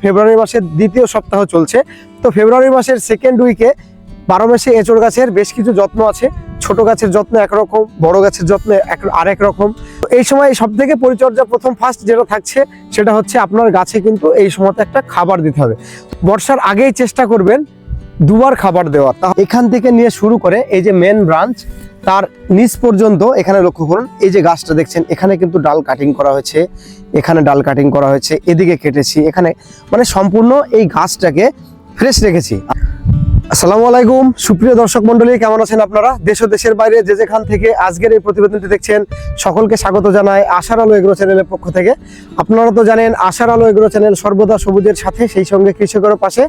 ফেব্রুয়ারি মাসের দ্বিতীয় সপ্তাহ চলছে। তো ফেব্রুয়ারি মাসের সেকেন্ড উইকে 12 মাসে এঁচড় গাছের বেশ কিছু যত্ন আছে। ছোট গাছের যত্ন একরকম, বড় গাছের যত্ন আরেক রকম। এই সময় সব থেকে পরিচর্যা প্রথম ফার্স্ট যেটা থাকছে সেটা হচ্ছে আপনার গাছে কিন্তু এই সময়তে একটা খাবার দিতে হবে। বর্ষার আগেই চেষ্টা করবেন দুবার খাবার দেওয়ার। এখান থেকে নিয়ে শুরু করে এই যে মেন ব্রাঞ্চ তার নিচ পর্যন্ত এখানে লক্ষ্য করুন, এই যে গাছটা দেখছেন এখানে কিন্তু ডাল কাটিং করা হয়েছে, এখানে ডাল কাটিং করা হয়েছে, এদিকে কেটেছি, এখানে মানে সম্পূর্ণ এই গাছটাকে ফ্রেশ রেখেছি। আসসালামু আলাইকুম সুপ্রিয় দর্শক মন্ডলী, কেমন আছেন আপনারা? দেশ ও দেশের বাইরে যে যেখান থেকে আজকের এই প্রতিবেদনটি দেখছেন সকলকে স্বাগত জানাই আশার আলো এগ্রো চ্যানেলের পক্ষ থেকে। আপনারা তো জানেন আশার আলো এগ্রো চ্যানেল সর্বদা সবুজের সাথে, সেই সঙ্গে কৃষকের পাশে।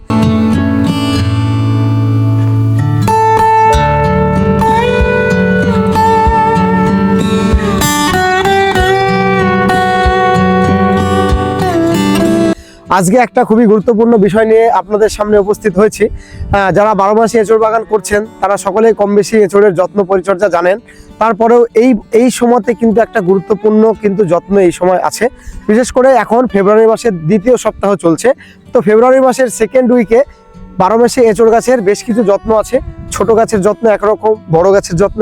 আজকে একটা খুবই গুরুত্বপূর্ণ বিষয় নিয়ে আপনাদের সামনে উপস্থিত হয়েছি। যারা 12 মাসে এঁচড় বাগান করছেন তারা সকলেই কম বেশি এঁচড়ের যত্ন পরিচর্যা জানেন। তারপরেও এই সময়তে কিন্তু একটা গুরুত্বপূর্ণ কিন্তু যত্ন এই সময় আছে। বিশেষ করে এখন ফেব্রুয়ারি মাসের দ্বিতীয় সপ্তাহ চলছে। তো ফেব্রুয়ারি মাসের সেকেন্ড উইকে 12 মাসে এঁচড় গাছের বেশ কিছু যত্ন আছে। ছোট গাছের যত্ন একরকম, বড় গাছের যত্ন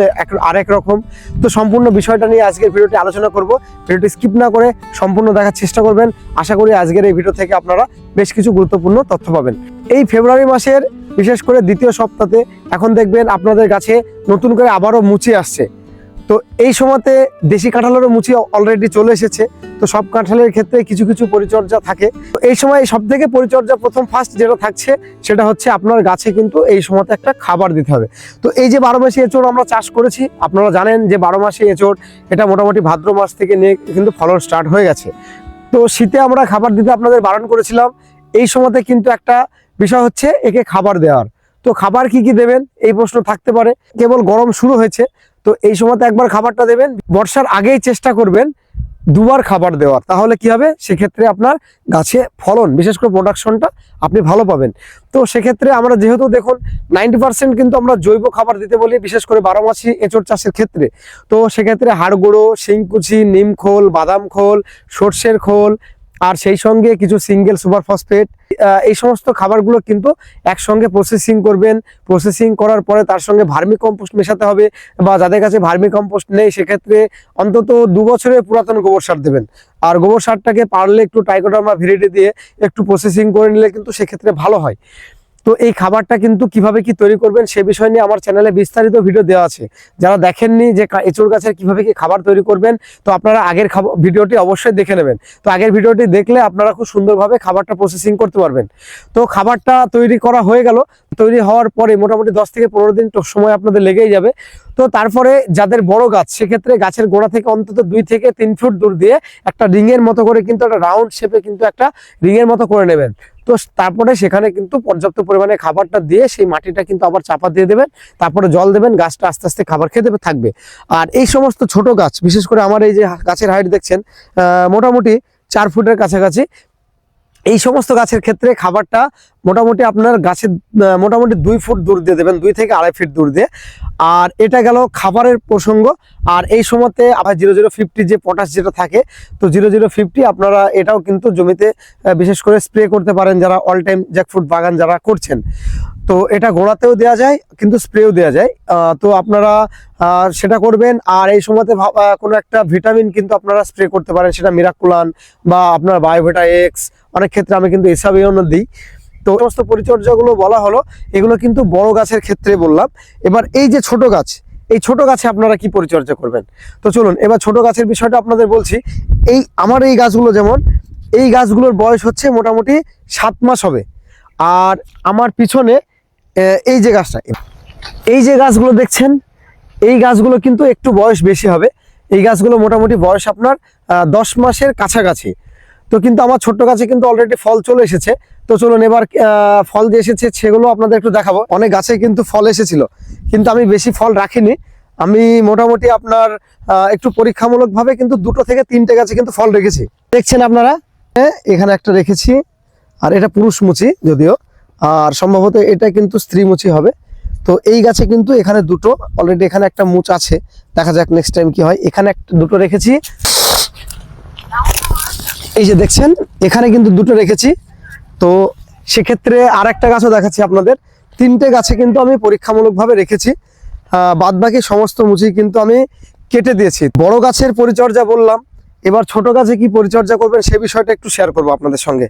আরেক রকম। তো সম্পূর্ণ বিষয়টা নিয়ে আজকের ভিডিওটি আলোচনা করব। ভিডিওটি স্কিপ না করে সম্পূর্ণ দেখার চেষ্টা করবেন। আশা করি আজকের এই ভিডিও থেকে আপনারা বেশ কিছু গুরুত্বপূর্ণ তথ্য পাবেন। এই ফেব্রুয়ারি মাসের বিশেষ করে দ্বিতীয় সপ্তাহে এখন দেখবেন আপনাদের গাছে নতুন করে আবারও মুচি আসছে। তো এই সময়তে দেশি কাঁঠালেরও মুচি অলরেডি চলে এসেছে। তো সব কাঁঠালের ক্ষেত্রে কিছু কিছু পরিচর্যা থাকে। তো এই সময় সব থেকে পরিচর্যা প্রথম ফার্স্ট যেটা থাকছে সেটা হচ্ছে আপনার গাছে কিন্তু এই সময়তে একটা খাবার দিতে হবে। তো এই যে 12 মাসি এঁচড় আমরা চাষ করেছি, আপনারা জানেন যে 12 মাসি এঁচড় এটা মোটামুটি ভাদ্র মাস থেকে নিয়ে কিন্তু ফলন স্টার্ট হয়ে গেছে। তো শীতে আমরা খাবার দিতে আপনাদের বারণ করেছিলাম। এই সময়তে কিন্তু একটা বিষয় হচ্ছে একে খাবার দেওয়ার। তো খাবার কি কি দেবেন এই প্রশ্ন থাকতে পারে। কেবল গরম শুরু হয়েছে, তো এই সময়তে একবার খাবারটা দেবেন। বর্ষার আগেই চেষ্টা করবেন দুবার খাবার দেওয়ার, তাহলে কি হবে সেক্ষেত্রে আপনার গাছে ফলন বিশেষ করে প্রোডাকশনটা আপনি ভালো পাবেন। তো সেক্ষেত্রে আমরা যেহেতু দেখুন 90% কিন্তু আমরা জৈব খাবার দিতে বলি, বিশেষ করে 12 মাসি এঁচড় চাষের ক্ষেত্রে। তো সেক্ষেত্রে হাড় গুঁড়ো, শিংকুচি, নিম খোল, বাদাম খোল, সর্ষের খোল, আর সেই সঙ্গে কিছু সিঙ্গেল সুপার ফসফেট, এই সমস্ত খাবারগুলো কিন্তু একসঙ্গে প্রসেসিং করবেন। প্রসেসিং করার পরে তার সঙ্গে ভার্মি কম্পোস্ট মেশাতে হবে, বা যাদের কাছে ভার্মি কম্পোস্ট নেই সেক্ষেত্রে অন্তত 2 বছরের পুরাতন গোবর সার দেবেন। আর গোবর সারটাকে পারলে একটু ট্রাইকোডার্মা ভিরিডি দিয়ে একটু প্রসেসিং করে নিলে কিন্তু সেক্ষেত্রে ভালো হয়। তো এই খাবারটা কিন্তু কিভাবে কি তৈরি করবেন সে বিষয় নিয়ে আমার চ্যানেলে বিস্তারিত ভিডিও দেওয়া আছে। যারা দেখেননি যে এঁচড় গাছের কিভাবে কি খাবার তৈরি করবেন, তো আপনারা আগের ভিডিওটি অবশ্যই দেখে নেবেন। তো আগের ভিডিওটি দেখলে আপনারা খুব সুন্দরভাবে খাবারটা প্রসেসিং করতে পারবেন। তো খাবারটা তৈরি করা হয়ে গেল। তৈরি হওয়ার পরে মোটামুটি 10 থেকে 15 দিন সময় আপনাদের লেগেই যাবে। তো তারপরে যাদের বড় গাছ সেক্ষেত্রে গাছের গোড়া থেকে অন্তত 2 থেকে 3 ফুট দূর দিয়ে একটা রিংয়ের মতো করে কিন্তু একটা রাউন্ড শেপে কিন্তু একটা রিংয়ের মতো করে নেবেন। তো তারপরে সেখানে কিন্তু পর্যাপ্ত পরিমাণে খাবারটা দিয়ে সেই মাটিটা কিন্তু আবার চাপা দিয়ে দেবেন। তারপরে জল দেবেন, গাছটা আস্তে আস্তে খাবার খেতে থাকবে। আর এই সমস্ত ছোট গাছ, বিশেষ করে আমার এই যে গাছের হাইট দেখছেন মোটামুটি 4 ফুটের কাছাকাছি, এই সমস্ত গাছের ক্ষেত্রে খাবারটা মোটামুটি আপনার গাছের মোটামুটি 2 ফুট দূর দিয়ে দেবেন, 2 থেকে 2.5 ফিট দূর দিয়ে। আর এটা গেল খাবারের প্রসঙ্গ। আর এই সময়তে আবার 0050 যে পটাশ যেটা থাকে, তো 0050 আপনারা এটাও কিন্তু জমিতে বিশেষ করে স্প্রে করতে পারেন যারা অল টাইম জ্যাকফ্রুট বাগান যারা করছেন। তো এটা গোড়াতেও দেওয়া যায় কিন্তু স্প্রেও দেওয়া যায়। তো আপনারা সেটা করবেন। আর এই সময়তে কোনো একটা ভিটামিন কিন্তু আপনারা স্প্রে করতে পারেন, সেটা মিরাকুলান বা আপনার বায়োভিটা এক্স, অনেক ক্ষেত্রে আমি কিন্তু এসআবিওন দিই। তো সমস্ত পরিচর্যাগুলো বলা হলো, এগুলো কিন্তু বড় গাছের ক্ষেত্রে বললাম। এবার এই যে ছোট গাছ, এই ছোট গাছে আপনারা কি পরিচর্যা করবেন। তো চলুন এবার ছোট গাছের বিষয়টা আপনাদের বলছি। এই আমার এই গাছগুলো, যেমন এই গাছগুলোর বয়স হচ্ছে মোটামুটি 7 মাস হবে। আর আমার পিছনে এই যে গাছটা, এই যে গাছগুলো দেখছেন, এই গাছগুলো কিন্তু একটু বয়স বেশি হবে। এই গাছগুলো মোটামুটি বয়স আপনার 10 মাসের কাছাকাছি। তো কিন্তু আমার ছোট্ট গাছে কিন্তু অলরেডি ফল চলে এসেছে। তো চলুন এবার ফল যে এসেছে সেগুলো আপনাদের একটু দেখাবো। অনেক গাছে কিন্তু ফল এসেছিল, কিন্তু আমি বেশি ফল রাখিনি। আমি মোটামুটি আপনার একটু পরীক্ষামূলকভাবে কিন্তু 2 থেকে 3টে গাছে কিন্তু ফল রেখেছি। দেখছেন আপনারা, এখানে একটা রেখেছি। আর এটা পুরুষ মুচি যদিও, আর সম্ভবত এটা কিন্তু স্ত্রী মুচি হবে। তো এই গাছে কিন্তু এখানে 2টো অলরেডি, এখানে একটা মুচ আছে, দেখা যাক নেক্সট টাইম কি হয়। এখানে 2টো রেখেছি, এই যে দেখছেন এখানে কিন্তু 2টো রেখেছি। তো সেক্ষেত্রে আর একটা গাছও দেখাচ্ছি আপনাদের। 3টে গাছে কিন্তু আমি পরীক্ষামূলকভাবে রেখেছি, বাদ বাকি সমস্ত মুচি কিন্তু আমি কেটে দিয়েছি। বড় গাছের পরিচর্যা বললাম, এবার ছোট গাছে কি পরিচর্যা করবেন সে বিষয়টা একটু শেয়ার করবো আপনাদের সঙ্গে।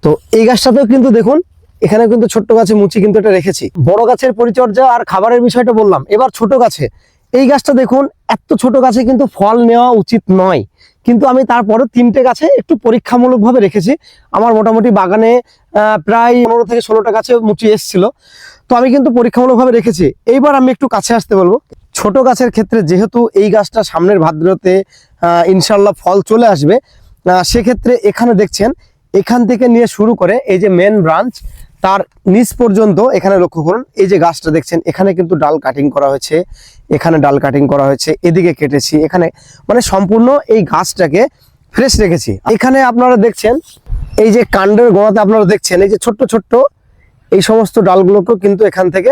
তো এই গাছটাতেও কিন্তু দেখুন, এখানে কিন্তু ছোট্ট গাছে মুচি কিন্তু এটা রেখেছি। বড় গাছের পরিচর্যা আর খাবারের বিষয়টা বললাম, এবার ছোট গাছে এই গাছটা দেখুন, এত ছোট গাছে কিন্তু ফল নেওয়া উচিত নয়, কিন্তু আমি তারপরে 3টে গাছে একটু পরীক্ষামূলকভাবে রেখেছি। আমার মোটামুটি বাগানে প্রায় 15 থেকে 16টা গাছে মুচি এসেছিল, তো আমি কিন্তু পরীক্ষামূলকভাবে রেখেছি। এইবার আমি একটু কাছে আসতে বলবো। ছোট গাছের ক্ষেত্রে যেহেতু এই গাছটা সামনের ভাদ্রতে ইনশাল্লাহ ফল চলে আসবে, সেক্ষেত্রে এখানে দেখছেন এখান থেকে নিয়ে শুরু করে এই যে মেন ব্রাঞ্চ তার নিচ পর্যন্ত এখানে লক্ষ্য করুন, এই যে গাছটা দেখছেন এখানে কিন্তু ডাল কাটিং করা হয়েছে, এখানে ডাল কাটিং করা হয়েছে, এদিকে কেটেছি, এখানে মানে সম্পূর্ণ এই গাছটাকে ফ্রেশ রেখেছি। এখানে আপনারা দেখছেন এই যে কাণ্ডের গোড়াতে আপনারা দেখছেন এই যে ছোট্ট ছোট্ট এই সমস্ত ডালগুলোকেও কিন্তু এখান থেকে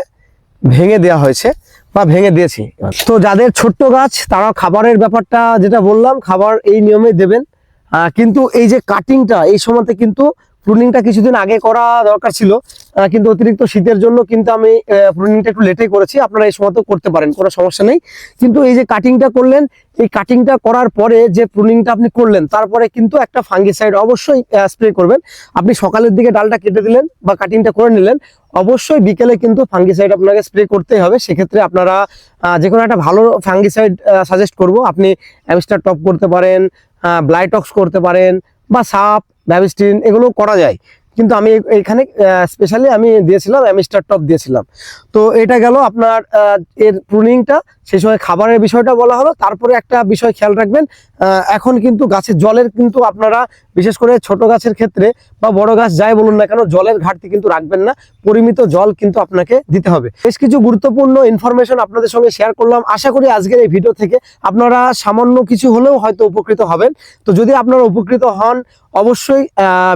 ভেঙে দেওয়া হয়েছে বা ভেঙে দিয়েছি। তো যাদের ছোট্ট গাছ তারা খাবারের ব্যাপারটা যেটা বললাম, খাবার এই নিয়মে দেবেন, কিন্তু এই যে কাটিংটা এই সময়তে কিন্তু প্রুনিংটা কিছুদিন আগে করা দরকার ছিল, কিন্তু অতিরিক্ত শীতের জন্য কিন্তু আমি প্রুনিংটা একটু লেটেই করেছি। আপনারা এই সময়তেও করতে পারেন, কোনো সমস্যা নেই। কিন্তু এই যে কাটিংটা করলেন, এই কাটিংটা করার পরে যে প্রুনিংটা আপনি করলেন, তারপরে কিন্তু একটা ফাঙ্গিসাইড অবশ্যই স্প্রে করবেন। আপনি সকালের দিকে ডালটা কেটে দিলেন বা কাটিংটা করে নিলেন, অবশ্যই বিকেলে কিন্তু ফাঙ্গিসাইড আপনাকে স্প্রে করতেই হবে। সেক্ষেত্রে আপনারা যে কোনো একটা ভালো ফাঙ্গিসাইড সাজেস্ট করব। আপনি অ্যামিস্টার টপ করতে পারেন, ব্লাইটক্স করতে পারেন, বা সাপ ব্যাবিস্টিন এগুলো করা যায়, কিন্তু আমি এখানে স্পেশালি আমি দিয়েছিলাম অ্যামিস্টার টপ দিয়েছিলাম। তো এটা গেল আপনার এর প্রুনিংটা। সেই সময় খাবারের বিষয়টা বলা হলো। তারপরে একটা বিষয় খেয়াল রাখবেন, এখন কিন্তু গাছের জলের কিন্তু আপনারা বিশেষ করে ছোট গাছের ক্ষেত্রে বা বড় গাছ যাই বলুন না কেন, জলের ঘাটতি কিন্তু রাখবেন না, পরিমিত জল কিন্তু আপনাকে দিতে হবে। বেশ কিছু গুরুত্বপূর্ণ ইনফরমেশন আপনাদের সঙ্গে শেয়ার করলাম। আশা করি আজকের এই ভিডিও থেকে আপনারা সামান্য কিছু হলেও হয়তো উপকৃত হবেন। তো যদি আপনারা উপকৃত হন, অবশ্যই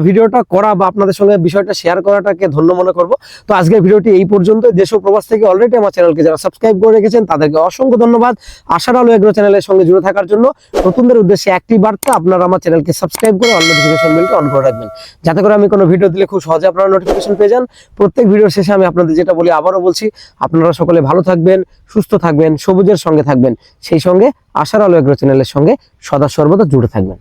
ভিডিওটা করা বা আপনাদের সঙ্গে বিষয়টা শেয়ার করাটাকে ধন্য মনে করব। তো আজকের ভিডিওটি এই পর্যন্ত। দেশ ও প্রবাস থেকে অলরেডি আমার চ্যানেলকে যারা সাবস্ক্রাইব করে রেখেছেন তাদেরকে অসংখ্য ধন্যবাদ আশার আলো এগ্রো চ্যানেলের সঙ্গে জুড়ে থাকার জন্য। নতুনদের উদ্দেশ্যে একটি বার্তা, আপনারা আমার চ্যানেলকে সাবস্ক্রাইব করে অল নোটিফিকেশন বেলটা অন করে রাখবেন, যাতে করে আমি কোনো ভিডিও দিলে খুব সহজে আপনারা নোটিফিকেশন পেয়ে যান। প্রত্যেক ভিডিওর শেষে আমি আপনাদের যেটা বলি আবারও বলছি, আপনারা সকলে ভালো থাকবেন, সুস্থ থাকবেন, সবুজের সঙ্গে থাকবেন, সেই সঙ্গে আশার আলো এগ্রো চ্যানেলের সঙ্গে সদা সর্বদা জুড়ে থাকবেন।